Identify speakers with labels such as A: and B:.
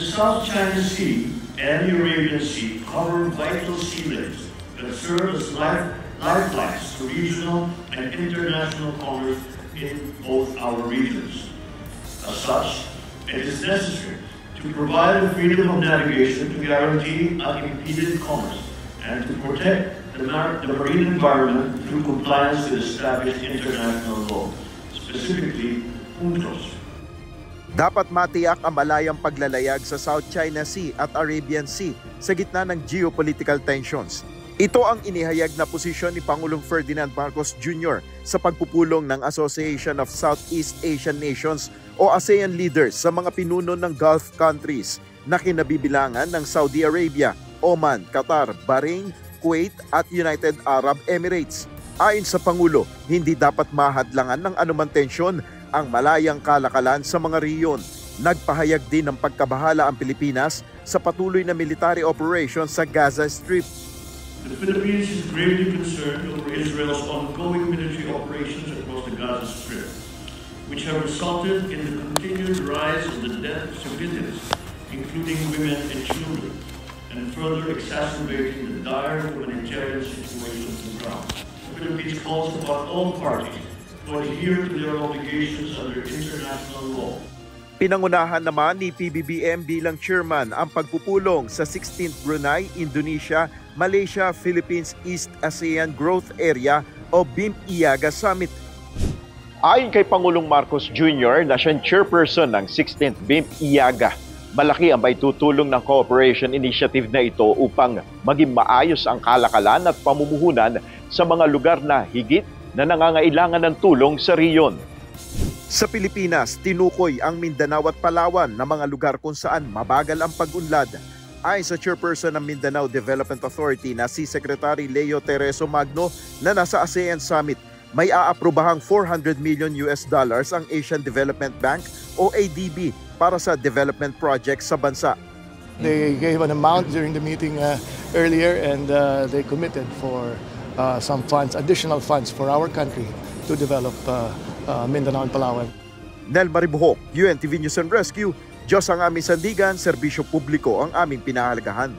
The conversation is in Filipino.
A: The South China Sea and the Arabian Sea cover vital sea lanes that serve as lifelines to regional and international commerce in both our regions. As such, it is necessary to provide the freedom of navigation to guarantee unimpeded commerce and to protect the marine environment through compliance with established international law, specifically UNCLOS.
B: Dapat matiyak ang malayang paglalayag sa South China Sea at Arabian Sea sa gitna ng geopolitical tensions. Ito ang inihayag na posisyon ni Pangulong Ferdinand Marcos Jr. sa pagpupulong ng Association of Southeast Asian Nations o ASEAN leaders sa mga pinuno ng Gulf countries na kinabibilangan ng Saudi Arabia, Oman, Qatar, Bahrain, Kuwait at United Arab Emirates. Ayon sa Pangulo, hindi dapat mahadlangan ng anumang tensyon ang malayang kalakalan sa mga rehiyon. Nagpahayag din ng pagkabahala ang Pilipinas sa patuloy na military operations sa Gaza Strip.
A: The Philippines is gravely concerned over Israel's ongoing military operations across the Gaza Strip, which have resulted in the continued rise of the death of civilians, including women and children, and further exacerbating the dire humanitarian situation on the ground. The Philippines calls upon all parties to adhere to their obligations under international law.
B: Pinangunahan naman ni PBBM bilang chairman ang pagpupulong sa 16th Brunei, Indonesia, Malaysia, Philippines East ASEAN Growth Area o BIM-IAGA Summit. Ayon kay Pangulong Marcos Jr. na siyang chairperson ng 16th BIM-IAGA, malaki ang maitutulong ng cooperation initiative na ito upang maging maayos ang kalakalan at pamumuhunan sa mga lugar na higit na nangangailangan ng tulong sa riyon. Sa Pilipinas, tinukoy ang Mindanao at Palawan na mga lugar kung saan mabagal ang pag-unlad. Ayon sa chairperson ng Mindanao Development Authority na si Secretary Leo Tereso Magno na nasa ASEAN Summit, may aaprobahang $400 million ang Asian Development Bank o ADB para sa development projects sa bansa.
C: They gave an amount during the meeting earlier and they committed for some funds, additional funds for our country to develop Mindanao and Palawan.
B: Nel Maribuhok, UNTV News and Rescue, Diyos ang aming sandigan, serbisyo publiko ang aming pinahalagahan.